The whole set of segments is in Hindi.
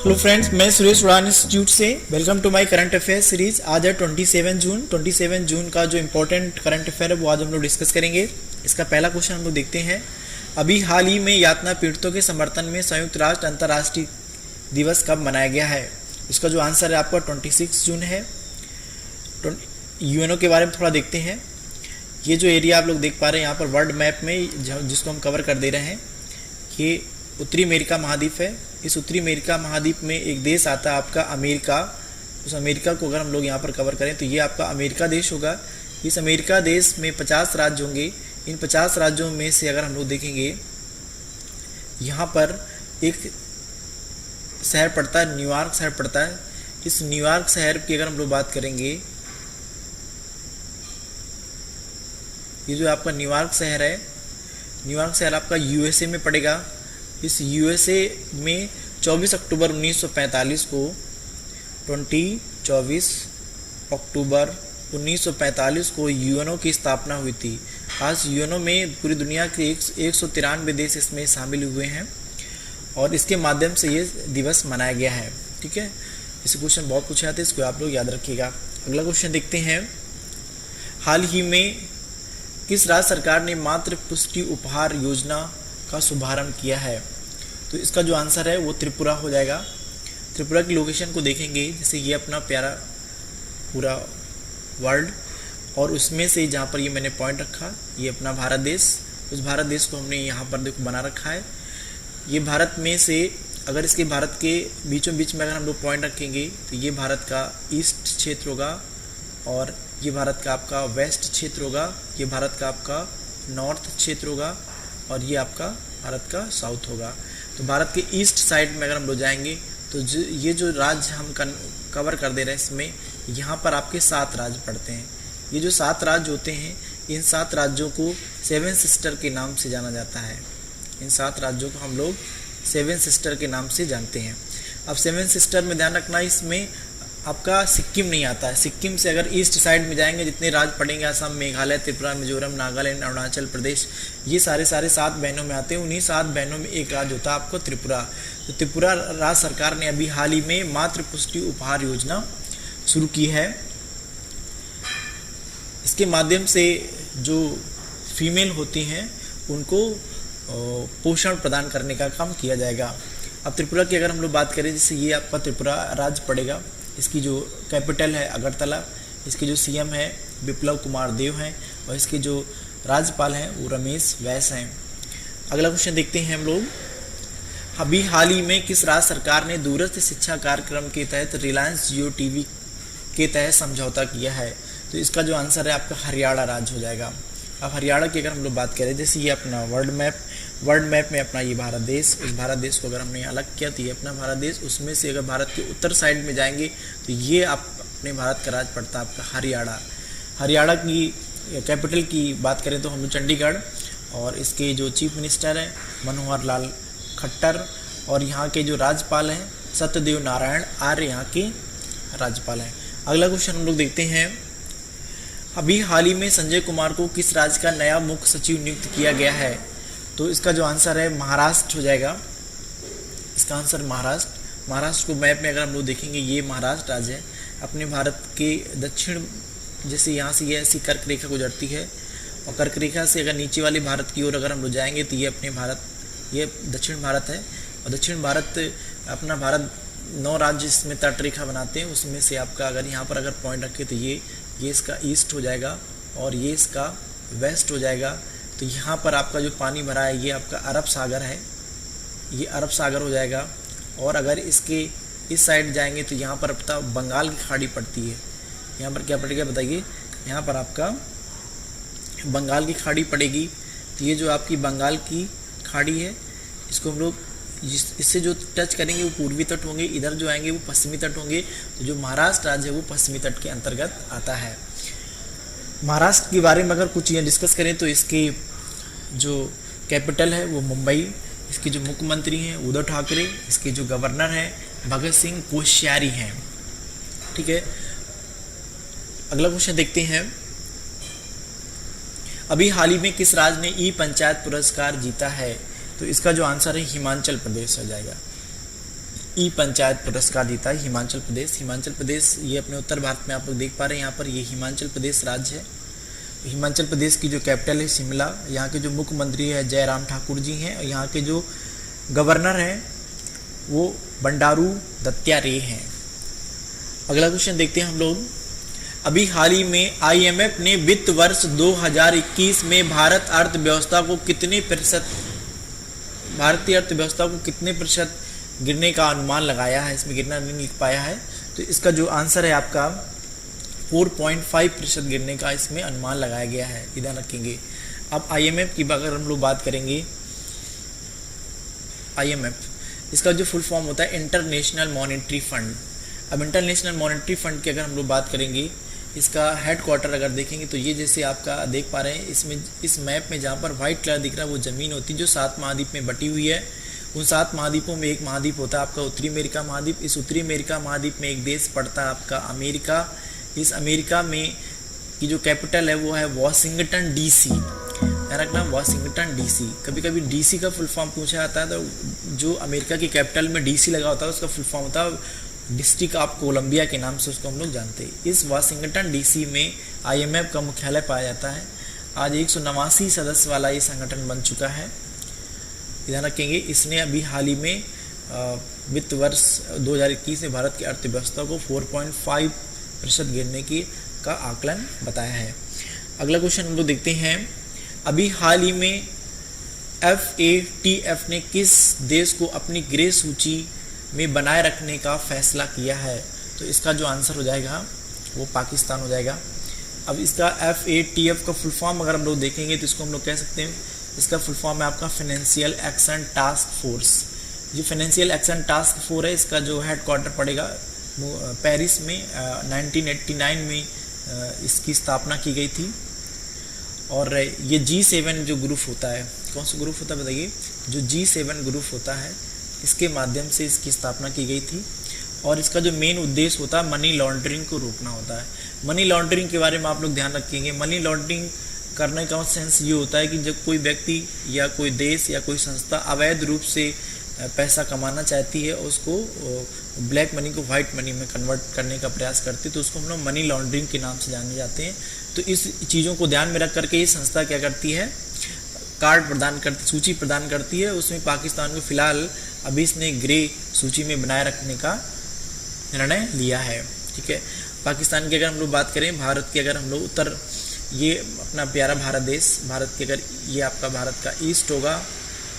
हेलो फ्रेंड्स, मैं सुरेश उड़ान इंस्टीट्यूट से। Welcome to my current affair series. आज है 27 जून का जो इम्पोर्टेंट करंट अफेयर है वो आज हम लोग डिस्कस करेंगे। इसका पहला क्वेश्चन हम लोग देखते हैं। अभी हाल ही में यातना पीड़ितों के समर्थन में संयुक्त राष्ट्र अंतर्राष्ट्रीय दिवस कब मनाया गया है? इसका जो आंसर है आपका 26 जून है। यूएनओ के बारे में थोड़ा देखते हैं। ये जो एरिया आप लोग देख पा रहे हैं यहाँ पर वर्ल्ड मैप में, जिसको हम कवर कर दे रहे हैं, ये उत्तरी अमेरिका महाद्वीप है। इस उत्तरी अमेरिका महाद्वीप में एक देश आता है आपका अमेरिका। उस अमेरिका को अगर हम लोग यहाँ पर कवर करें तो ये आपका अमेरिका देश होगा। इस अमेरिका देश में 50 राज्य होंगे। इन 50 राज्यों में से अगर हम लोग देखेंगे, यहाँ पर एक शहर पड़ता है, न्यूयॉर्क शहर पड़ता है। इस न्यूयॉर्क शहर की अगर हम लोग बात करेंगे, ये जो आपका न्यूयॉर्क शहर है, न्यूयॉर्क शहर आपका यूएसए में पड़ेगा। इस यूएसए में 24 अक्टूबर 1945 को 24 अक्टूबर 1945 को यूएनओ की स्थापना हुई थी। आज यूएनओ में पूरी दुनिया के 193 देश इसमें शामिल हुए हैं और इसके माध्यम से ये दिवस मनाया गया है। ठीक है, इस क्वेश्चन बहुत पूछे जाते हैं, इसको आप लोग याद रखिएगा। अगला क्वेश्चन देखते हैं। हाल ही में किस राज्य सरकार ने मातृ पुष्टि उपहार योजना का शुभारंभ किया है? तो इसका जो आंसर है वो त्रिपुरा हो जाएगा। त्रिपुरा की लोकेशन को देखेंगे, जैसे ये अपना प्यारा पूरा वर्ल्ड, और उसमें से जहाँ पर ये मैंने पॉइंट रखा, ये अपना भारत देश, उस भारत देश को हमने यहाँ पर देखो बना रखा है। ये भारत में से अगर इसके भारत के बीचों बीच में अगर हम लोग पॉइंट रखेंगे तो ये भारत का ईस्ट क्षेत्र होगा, और ये भारत का आपका वेस्ट क्षेत्र होगा, ये भारत का आपका नॉर्थ क्षेत्र होगा, और ये आपका भारत का साउथ होगा। तो भारत के ईस्ट साइड में अगर हम लोग जाएंगे तो ये जो राज्य हम कवर कर दे रहे हैं, इसमें यहाँ पर आपके 7 राज्य पड़ते हैं। ये जो 7 राज्य होते हैं, इन 7 राज्यों को 7 सिस्टर के नाम से जाना जाता है। इन 7 राज्यों को हम लोग 7 सिस्टर के नाम से जानते हैं। अब 7 सिस्टर में ध्यान रखना, इसमें आपका सिक्किम नहीं आता है। सिक्किम से अगर ईस्ट साइड में जाएंगे, जितने राज्य पड़ेंगे, असम, मेघालय, त्रिपुरा, मिजोरम, नागालैंड, अरुणाचल प्रदेश, ये सारे 7 बहनों में आते हैं। उन्हीं 7 बहनों में एक राज्य होता है आपको त्रिपुरा। तो त्रिपुरा राज्य सरकार ने अभी हाल ही में मातृ पुष्टि उपहार योजना शुरू की है। इसके माध्यम से जो फीमेल होती हैं उनको पोषण प्रदान करने का काम किया जाएगा। अब त्रिपुरा की अगर हम लोग बात करें, जैसे ये आपका त्रिपुरा राज्य पड़ेगा, इसकी जो कैपिटल है अगरतला, इसके जो सीएम है विप्लव कुमार देव हैं, और इसके जो राज्यपाल हैं वो रमेश बैस हैं। अगला क्वेश्चन देखते हैं हम लोग। अभी हाल ही में किस राज्य सरकार ने दूरस्थ शिक्षा कार्यक्रम के तहत रिलायंस जियो टीवी के तहत समझौता किया है? तो इसका जो आंसर है आपका हरियाणा राज्य हो जाएगा। अब हरियाणा की अगर हम लोग बात करें, जैसे ये अपना वर्ल्ड मैप में अपना ये भारत देश, इस भारत देश को अगर हमने अलग किया तो ये अपना भारत देश, उसमें से अगर भारत के उत्तर साइड में जाएंगे तो ये आप अपने भारत का राज्य पड़ता है आपका हरियाणा। हरियाणा की कैपिटल की बात करें तो हम लोग चंडीगढ़, और इसके जो चीफ मिनिस्टर हैं मनोहर लाल खट्टर, और यहाँ के जो राज्यपाल हैं सत्यदेव नारायण आर्य यहाँ के राज्यपाल हैं। अगला क्वेश्चन हम लोग देखते हैं। अभी हाल ही में संजय कुमार को किस राज्य का नया मुख्य सचिव नियुक्त किया गया है? तो इसका जो आंसर है महाराष्ट्र हो जाएगा। इसका आंसर महाराष्ट्र को मैप में अगर हम लोग देखेंगे, ये महाराष्ट्र राज्य है। अपने भारत के दक्षिण, जैसे यहाँ से ये ऐसी कर्क रेखा गुजरती है, और कर्क रेखा से अगर नीचे वाले भारत की ओर अगर हम लोग जाएंगे तो ये अपने भारत, ये दक्षिण भारत है। और दक्षिण भारत, अपना भारत 9 राज्य इसमें तट रेखा बनाते हैं। उसमें से आपका अगर यहाँ पर अगर पॉइंट रखे तो ये इसका ईस्ट हो जाएगा, और ये इसका वेस्ट हो जाएगा। तो यहाँ पर आपका जो पानी भरा है ये आपका अरब सागर है, ये अरब सागर हो जाएगा। और अगर इसके इस साइड जाएंगे तो यहाँ पर अपना बंगाल की खाड़ी पड़ती है। यहाँ पर क्या पड़ेगा बताइए? यहाँ पर आपका बंगाल की खाड़ी पड़ेगी। तो ये जो आपकी बंगाल की खाड़ी है, इसको हम लोग इससे जो टच करेंगे वो पूर्वी तट होंगे, इधर जो आएंगे वो पश्चिमी तट होंगे। तो जो महाराष्ट्र राज्य है वो पश्चिमी तट के अंतर्गत आता है। महाराष्ट्र के बारे में अगर कुछ ये डिस्कस करें तो इसके जो कैपिटल है वो मुंबई, इसके जो मुख्यमंत्री हैं उद्धव ठाकरे, इसके जो गवर्नर हैं भगत सिंह कोश्यारी हैं। ठीक है, अगला क्वेश्चन देखते हैं। अभी हाल ही में किस राज्य ने ई पंचायत पुरस्कार जीता है? तो इसका जो आंसर है हिमाचल प्रदेश हो जाएगा। ई पंचायत पुरस्कार जीता है हिमाचल प्रदेश। हिमाचल प्रदेश ये अपने उत्तर भारत में आप लोग देख पा रहे हैं, यहाँ पर ये हिमाचल प्रदेश राज्य है। हिमाचल प्रदेश की जो कैपिटल है शिमला, यहाँ के जो मुख्यमंत्री है जयराम ठाकुर जी हैं, और यहाँ के जो गवर्नर हैं वो बंडारू दत्तात्रेय हैं। अगला क्वेश्चन देखते हैं हम लोग। अभी हाल ही में IMF ने वित्त वर्ष 2021 में भारतीय अर्थव्यवस्था को कितने प्रतिशत गिरने का अनुमान लगाया है। इसमें गिरना नहीं लिख पाया है, तो इसका जो आंसर है आपका 4.5% गिरने का इसमें अनुमान लगाया गया है, ध्यान रखेंगे। अब IMF की अगर हम लोग बात करेंगे, IMF इसका जो फुल फॉर्म होता है इंटरनेशनल मॉनेटरी फंड। अब इंटरनेशनल मॉनेटरी फंड की अगर हम लोग बात करेंगे, इसका हेडक्वार्टर अगर देखेंगे तो ये जैसे आपका देख पा रहे हैं इसमें, इस मैप में जहाँ पर व्हाइट कलर दिख रहा है वो ज़मीन होती है जो 7 महाद्वीप में बटी हुई है। उन 7 महाद्वीपों में एक महाद्वीप होता है आपका उत्तरी अमेरिका महाद्वीप। इस उत्तरी अमेरिका महाद्वीप में एक देश पड़ता है आपका अमेरिका। इस अमेरिका में की जो कैपिटल है वो है वॉशिंगटन DC। ध्यान रखना, वॉशिंगटन DC। कभी कभी DC का फुल फॉर्म पूछा जाता है, तो जो अमेरिका की कैपिटल में DC लगा होता है उसका फुल फॉर्म होता है डिस्ट्रिक्ट ऑफ कोलंबिया के नाम से उसको हम लोग जानते हैं। इस वाशिंगटन DC में IMF का मुख्यालय पाया जाता है। आज 189 सदस्य वाला ये संगठन बन चुका है, ध्यान रखेंगे। इसने अभी हाल ही में वित्त वर्ष 2021 में भारत की अर्थव्यवस्था को 4.5% गिरने का आकलन बताया है। अगला क्वेश्चन हम लोग देखते हैं। अभी हाल ही में FATF ने किस देश को अपनी ग्रे सूची में बनाए रखने का फैसला किया है। तो इसका जो आंसर हो जाएगा वो पाकिस्तान हो जाएगा। अब इसका FATF का फुल फॉर्म अगर हम लोग देखेंगे तो इसको हम लोग कह सकते हैं, इसका फुल फॉर्म है आपका फाइनेंशियल एक्शन टास्क फोर्स। जो फाइनेंशियल एक्शन टास्क फोर्स है, इसका जो हेडक्वार्टर पड़ेगा पेरिस में। 1989 में इसकी स्थापना की गई थी। और ये G7 जो ग्रुप होता है, कौन सा ग्रुप होता है बताइए, जो G7 ग्रुप होता है, इसके माध्यम से इसकी स्थापना की गई थी। और इसका जो मेन उद्देश्य होता है मनी लॉन्ड्रिंग को रोकना होता है। मनी लॉन्ड्रिंग के बारे में आप लोग ध्यान रखेंगे। मनी लॉन्ड्रिंग करने का सेंस ये होता है कि जब कोई व्यक्ति या कोई देश या कोई संस्था अवैध रूप से पैसा कमाना चाहती है, उसको ब्लैक मनी को वाइट मनी में कन्वर्ट करने का प्रयास करती है, तो उसको हम लोग मनी लॉन्ड्रिंग के नाम से जाने जाते हैं। तो इस चीज़ों को ध्यान में रख करके ये संस्था क्या करती है, कार्ड प्रदान करती, सूची प्रदान करती है। उसमें पाकिस्तान को फिलहाल अभी इसने ग्रे सूची में बनाए रखने का निर्णय लिया है, ठीक है। पाकिस्तान की अगर हम लोग बात करें, भारत की अगर हम लोग उत्तर, ये अपना प्यारा भारत देश, भारत की अगर ये आपका भारत का ईस्ट होगा,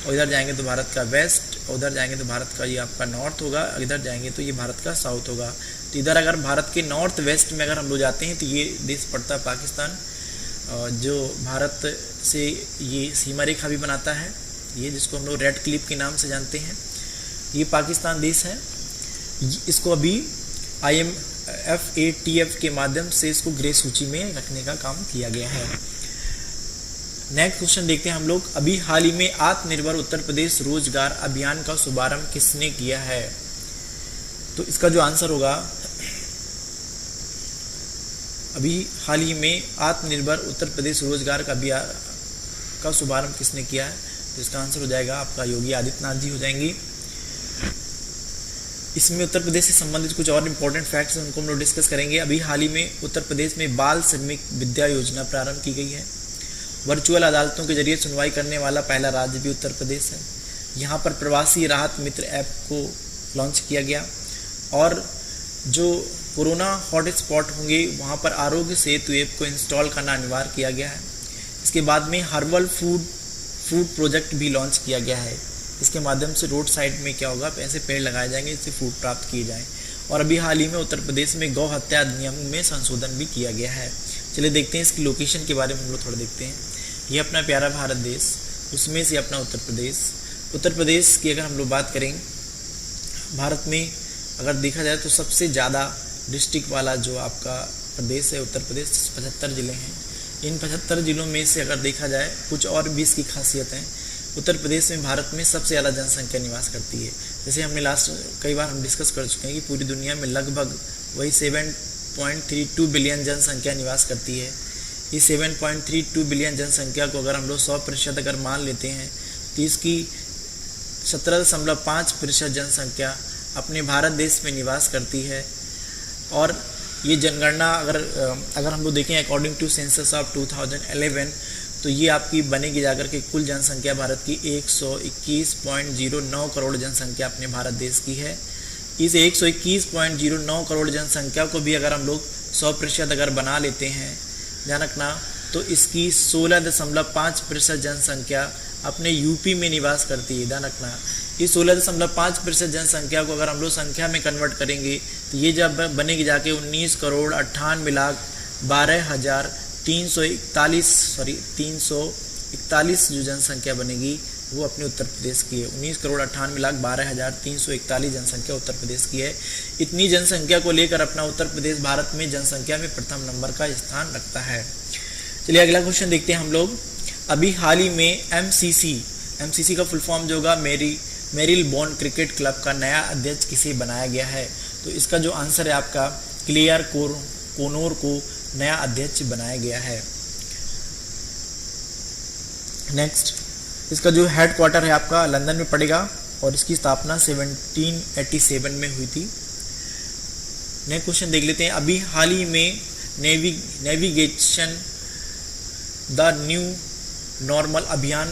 और इधर जाएंगे तो भारत का वेस्ट, उधर जाएंगे तो भारत का ये आपका नॉर्थ होगा, इधर जाएंगे तो ये भारत का साउथ होगा। तो इधर अगर भारत के नॉर्थ वेस्ट में अगर हम लोग जाते हैं तो ये देश पड़ता है पाकिस्तान, जो भारत से ये सीमा रेखा भी बनाता है, ये जिसको हम लोग रेड क्लिप के नाम से जानते हैं, ये पाकिस्तान देश है। इसको अभी FATF के माध्यम से इसको ग्रे सूची में रखने का काम किया गया है। नेक्स्ट क्वेश्चन देखते हैं हम लोग। अभी हाल ही में आत्मनिर्भर उत्तर प्रदेश रोजगार अभियान का शुभारंभ किसने किया है। तो इसका जो आंसर होगा, अभी हाल ही में आत्मनिर्भर उत्तर प्रदेश रोजगार का अभियान का शुभारंभ किसने किया है। तो इसका आंसर हो जाएगा आपका योगी आदित्यनाथ जी हो जाएंगे। इसमें उत्तर प्रदेश से संबंधित कुछ और इम्पोर्टेंट फैक्ट्स हैं, उनको हम लोग डिस्कस करेंगे। अभी हाल ही में उत्तर प्रदेश में बाल श्रमिक विद्या योजना प्रारंभ की गई है। वर्चुअल अदालतों के जरिए सुनवाई करने वाला पहला राज्य भी उत्तर प्रदेश है। यहाँ पर प्रवासी राहत मित्र ऐप को लॉन्च किया गया, और जो कोरोना हॉटस्पॉट होंगे वहाँ पर आरोग्य सेतु ऐप को इंस्टॉल करना अनिवार्य किया गया है। इसके बाद में हर्बल फूड प्रोजेक्ट भी लॉन्च किया गया है। इसके माध्यम से रोड साइड में क्या होगा, ऐसे पेड़ लगाए जाएंगे जिससे फूड प्राप्त किए जाएँ। और अभी हाल ही में उत्तर प्रदेश में गौ हत्या अधिनियम में संशोधन भी किया गया है। चलिए देखते हैं इसकी लोकेशन के बारे में हम लोग थोड़ा देखते हैं। ये अपना प्यारा भारत देश, उसमें से अपना उत्तर प्रदेश। उत्तर प्रदेश की अगर हम लोग बात करें, भारत में अगर देखा जाए तो सबसे ज़्यादा डिस्ट्रिक्ट वाला जो आपका प्रदेश है उत्तर प्रदेश, 75 ज़िले हैं। इन 75 ज़िलों में से अगर देखा जाए कुछ और भी इसकी खासियत हैं। उत्तर प्रदेश में भारत में सबसे ज़्यादा जनसंख्या निवास करती है। जैसे हमने कई बार हम डिस्कस कर चुके हैं कि पूरी दुनिया में लगभग वही 7.32 बिलियन जनसंख्या निवास करती है। इस 7.32 बिलियन जनसंख्या को अगर हम लोग 100% अगर मान लेते हैं तो इसकी 17.5% जनसंख्या अपने भारत देश में निवास करती है। और ये जनगणना अगर हम लोग देखें अकॉर्डिंग टू सेंसस ऑफ 2011, तो ये आपकी बनेगी जाकर के कुल जनसंख्या भारत की 121.09 करोड़ जनसंख्या अपने भारत देश की है। इस 121.09 करोड़ जनसंख्या को भी अगर हम लोग 100% अगर बना लेते हैं, ध्यान रखना, तो इसकी 16.5% जनसंख्या अपने यूपी में निवास करती है। ध्यान रखना, इस 16.5% जनसंख्या को अगर हम लोग संख्या में कन्वर्ट करेंगे तो ये जब बनेगी जाके 19,98,12,341 जो जनसंख्या बनेगी वो अपने उत्तर प्रदेश की है। 19,98,12,341 जनसंख्या उत्तर प्रदेश की है। इतनी जनसंख्या को लेकर अपना उत्तर प्रदेश भारत में जनसंख्या में प्रथम नंबर का स्थान रखता है। चलिए अगला क्वेश्चन देखते हैं हम लोग। अभी हाल ही में एमसीसी का फुल फॉर्म जो होगा मेरिल बॉन क्रिकेट क्लब का नया अध्यक्ष किसे बनाया गया है? तो इसका जो आंसर है आपका क्लेयर कोनोर को नया अध्यक्ष बनाया गया है। नेक्स्ट, इसका जो हेड क्वार्टर है आपका लंदन में पड़ेगा और इसकी स्थापना 1787 में हुई थी। नेक्स्ट क्वेश्चन देख लेते हैं। अभी हाल ही में नेविगेशन द न्यू नॉर्मल अभियान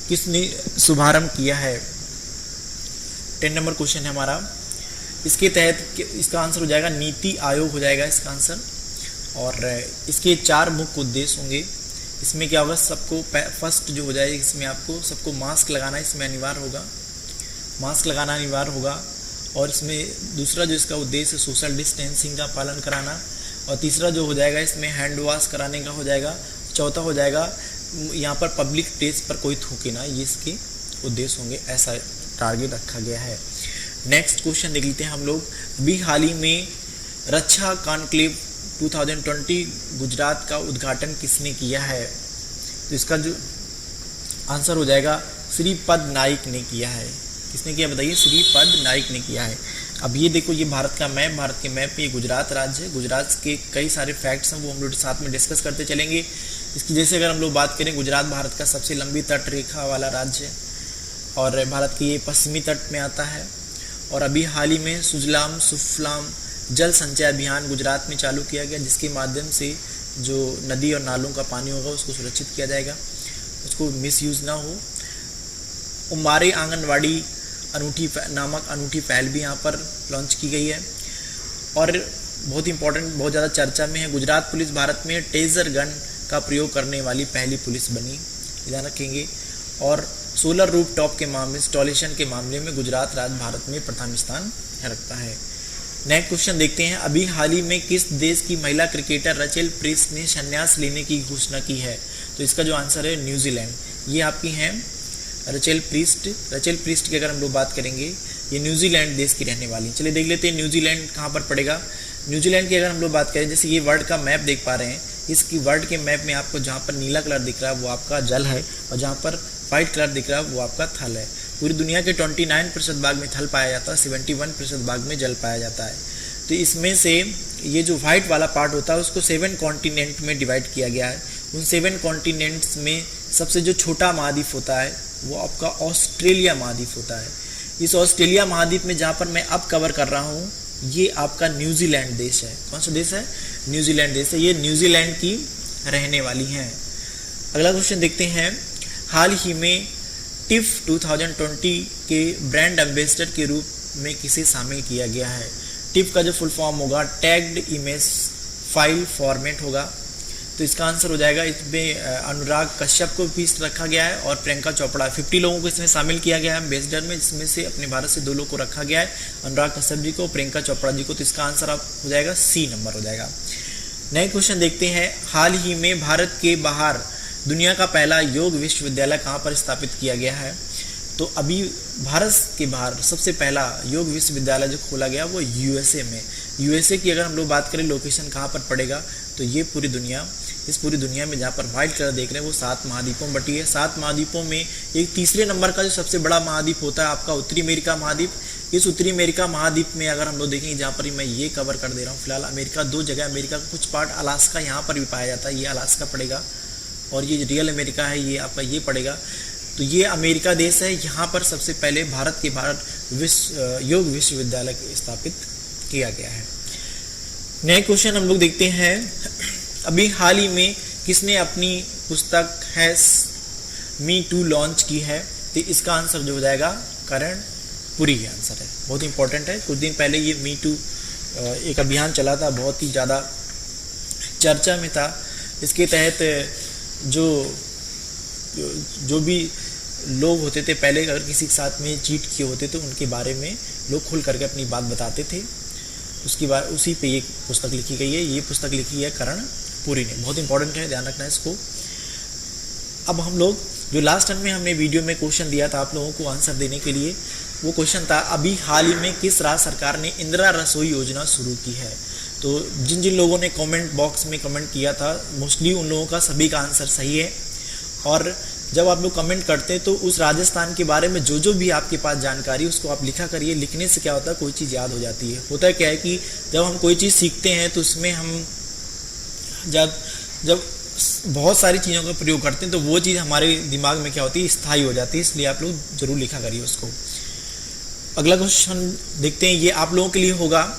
किसने शुभारंभ किया है? 10 नंबर क्वेश्चन है हमारा। इसके तहत इसका आंसर हो जाएगा नीति आयोग हो जाएगा इसका आंसर। और इसके 4 मुख्य उद्देश्य होंगे। इसमें क्या होगा, सबको फर्स्ट जो हो जाएगा इसमें आपको सबको मास्क लगाना इसमें अनिवार्य होगा, मास्क लगाना अनिवार्य होगा। और इसमें दूसरा जो इसका उद्देश्य है सोशल डिस्टेंसिंग का पालन कराना। और तीसरा जो हो जाएगा इसमें हैंड वॉश कराने का हो जाएगा। चौथा हो जाएगा यहाँ पर पब्लिक प्लेस पर कोई थूके ना, ये इसके उद्देश्य होंगे, ऐसा टारगेट रखा गया है। नेक्स्ट क्वेश्चन देख लेते हैं हम लोग। अभी हाल ही में रक्षा कॉन्क्लेव 2020 गुजरात का उद्घाटन किसने किया है? तो इसका जो आंसर हो जाएगा श्रीपद नाइक ने किया है। किसने किया बताइए? श्रीपद नाइक ने किया है। अब ये देखो, ये भारत का मैप, भारत के मैप में ये गुजरात राज्य है। गुजरात के कई सारे फैक्ट्स हैं वो हम लोग साथ में डिस्कस करते चलेंगे। इसकी जैसे अगर हम लोग बात करें, गुजरात भारत का सबसे लंबी तट रेखा वाला राज्य है और भारत के ये पश्चिमी तट में आता है। और अभी हाल ही में सुजलाम सुफलाम जल संचय अभियान गुजरात में चालू किया गया, जिसके माध्यम से जो नदी और नालों का पानी होगा उसको सुरक्षित किया जाएगा, उसको मिसयूज ना हो। उमारे आंगनवाड़ी नामक अनूठी पहल भी यहाँ पर लॉन्च की गई है। और बहुत इंपॉर्टेंट, बहुत ज़्यादा चर्चा में है, गुजरात पुलिस भारत में टेजर गन का प्रयोग करने वाली पहली पुलिस बनी, ध्यान रखेंगे। और सोलर रूफ टॉप के मामले इंस्टॉलेशन के मामले में गुजरात राज्य भारत में प्रथम स्थान रखता है। नेक्स्ट क्वेश्चन देखते हैं। अभी हाल ही में किस देश की महिला क्रिकेटर रचेल प्रीस्ट ने संन्यास लेने की घोषणा की है? तो इसका जो आंसर है न्यूजीलैंड। ये आपकी हैं रचेल प्रीस्ट की अगर हम लोग बात करेंगे, ये न्यूजीलैंड देश की रहने वाली। चलिए देख लेते हैं न्यूजीलैंड कहाँ पर पड़ेगा। न्यूजीलैंड की अगर हम लोग बात करें, जैसे ये वर्ल्ड का मैप देख पा रहे हैं, इसकी वर्ल्ड के मैप में आपको जहाँ पर नीला कलर दिख रहा है वो आपका जल है और जहाँ पर वाइट कलर दिख रहा है वो आपका थल है। पूरी दुनिया के 29% भाग में थल पाया जाता है, 71% भाग में जल पाया जाता है। तो इसमें से ये जो वाइट वाला पार्ट होता है उसको 7 कॉन्टिनेंट में डिवाइड किया गया है। उन 7 कॉन्टिनेंट्स में सबसे जो छोटा महाद्वीप होता है वो आपका ऑस्ट्रेलिया महाद्वीप होता है। इस ऑस्ट्रेलिया महाद्वीप में जहाँ पर मैं अब कवर कर रहा हूँ ये आपका न्यूजीलैंड देश है। कौन सा देश है? न्यूजीलैंड देश है। ये न्यूजीलैंड की रहने वाली हैं। अगला क्वेश्चन देखते हैं। हाल ही में टिफ 2020 के ब्रांड एम्बेसडर के रूप में किसे शामिल किया गया है? टिफ का जो फुल फॉर्म होगा टैग्ड इमेज फाइल फॉर्मेट होगा। तो इसका आंसर हो जाएगा, इसमें अनुराग कश्यप को भी रखा गया है और प्रियंका चोपड़ा, 50 लोगों को इसमें शामिल किया गया है एम्बेसडर में, जिसमें से अपने भारत से 2 लोग को रखा गया है, अनुराग कश्यप जी को, प्रियंका चोपड़ा जी को। तो इसका आंसर आप हो जाएगा सी नंबर हो जाएगा। नए क्वेश्चन देखते हैं। हाल ही में भारत के बाहर दुनिया का पहला योग विश्वविद्यालय कहाँ पर स्थापित किया गया है? तो अभी भारत के बाहर सबसे पहला योग विश्वविद्यालय जो खोला गया वो यूएसए में। यूएसए की अगर हम लोग बात करें लोकेशन कहाँ पर पड़ेगा, तो ये इस पूरी दुनिया में जहाँ पर व्हाइट कलर देख रहे हैं वो 7 महाद्वीपों में बटी है। 7 महाद्वीपों में एक तीसरे नंबर का जो सबसे बड़ा महाद्वीप होता है आपका उत्तरी अमेरिका महाद्वीप। इस उत्तरी अमेरिका महाद्वीप में अगर हम लोग देखेंगे, जहाँ पर मैं ये कवर कर दे रहा हूँ फिलहाल, अमेरिका 2 जगह, अमेरिका का कुछ पार्ट अलास्का यहाँ पर भी पाया जाता है, ये अलास्का पड़ेगा। और ये रियल अमेरिका है, ये आपका ये पड़ेगा। तो ये अमेरिका देश है। यहाँ पर सबसे पहले भारत के बाहर योग विश्वविद्यालय स्थापित किया गया है। नए क्वेश्चन हम लोग देखते हैं, अभी हाल ही में किसने अपनी पुस्तक है मी टू लॉन्च की है? तो इसका आंसर जो हो जाएगा करण पुरी ही आंसर है। बहुत इंपॉर्टेंट है। कुछ दिन पहले ये मी टू एक अभियान चला था, बहुत ही ज़्यादा चर्चा में था। इसके तहत जो भी लोग होते थे पहले, अगर किसी के साथ में चीट किए होते तो उनके बारे में लोग खुल करके अपनी बात बताते थे। उसकी बात उसी पे ये पुस्तक लिखी गई है। ये पुस्तक लिखी है करण पुरी ने। बहुत इंपॉर्टेंट है, ध्यान रखना है इसको। अब हम लोग जो लास्ट टाइम में हमने वीडियो में क्वेश्चन दिया था आप लोगों को आंसर देने के लिए, वो क्वेश्चन था अभी हाल ही में किस राज्य सरकार ने इंदिरा रसोई योजना शुरू की है? तो जिन जिन लोगों ने कमेंट बॉक्स में कमेंट किया था, मोस्टली उन लोगों का सभी का आंसर सही है। और जब आप लोग कमेंट करते हैं तो उस राजस्थान के बारे में जो भी आपके पास जानकारी उसको आप लिखा करिए। लिखने से क्या होता है, कोई चीज़ याद हो जाती है। होता है क्या है कि जब हम कोई चीज़ सीखते हैं तो उसमें हम जब बहुत सारी चीज़ों का प्रयोग करते हैं तो वो चीज़ हमारे दिमाग में क्या होती है, स्थायी हो जाती है। इसलिए आप लोग जरूर लिखा करिए उसको। अगला क्वेश्चन देखते हैं, ये आप लोगों के लिए होगा।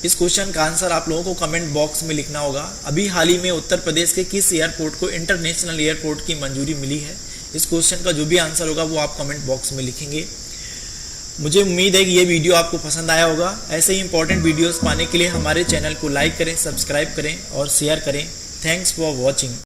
इस क्वेश्चन का आंसर आप लोगों को कमेंट बॉक्स में लिखना होगा। अभी हाल ही में उत्तर प्रदेश के किस एयरपोर्ट को इंटरनेशनल एयरपोर्ट की मंजूरी मिली है? इस क्वेश्चन का जो भी आंसर होगा वो आप कमेंट बॉक्स में लिखेंगे। मुझे उम्मीद है कि ये वीडियो आपको पसंद आया होगा। ऐसे ही इंपॉर्टेंट वीडियोस पाने के लिए हमारे चैनल को लाइक करें, सब्सक्राइब करें और शेयर करें। Thanks for watching.